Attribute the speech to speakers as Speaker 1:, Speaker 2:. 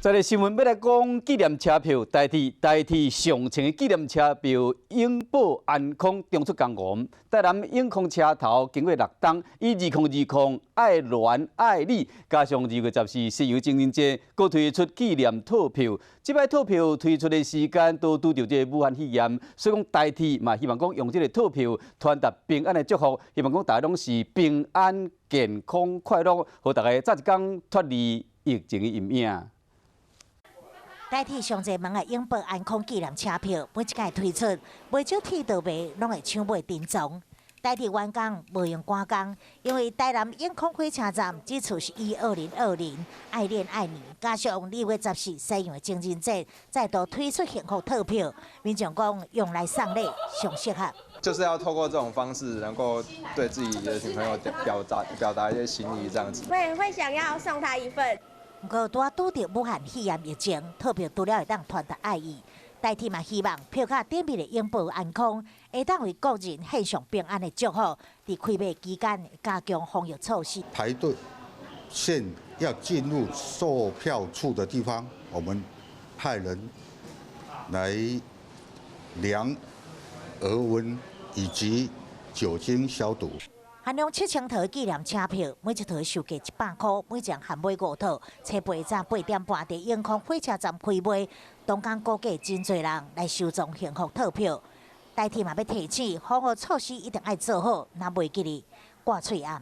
Speaker 1: 在个新闻要来讲纪念车票代替上乘的纪念车票，永保安康中出公园，台南永康车头经过6档，以2020爱鸾爱你，加上2月14石油情人节，搁推出纪念套票。这摆套票推出的时间都拄到这武汉肺炎，所以讲代替嘛，希望讲用这个套票传达平安的祝福，希望讲大家拢是平安、健康、快乐，和大家早一天脱离疫情的阴影。
Speaker 2: 代替上侪门的永保安康纪念车票，每一届推出，袂少铁道迷拢会抢买珍藏。代替员工无用赶工，因为台南永康火车站只出是以2020爱恋爱你，加上2月14西洋的情人节，再度推出幸福套票，民众讲用来送礼上适合。
Speaker 3: 就是要透过这种方式，能够对自己的女朋友表达一些心意，这样子。
Speaker 4: 会想要送她一份。
Speaker 2: 不过，拄拄到武汉肺炎疫情，套票除了会当传达爱意，代替嘛希望票价点名的永保安康，会当为国人献上平安的祝福。伫开卖期间，加强防疫措施。
Speaker 5: 排队线要进入售票处的地方，我们派人来量额温以及酒精消毒。
Speaker 2: 限量7000套纪念车票，每一套售价100块，每张限买5套。车八早8点半伫永康火车站开卖，当天估计真侪人来收藏幸福套票。代替嘛要提醒，防护措施一定要做好，若袂记哩挂喙红。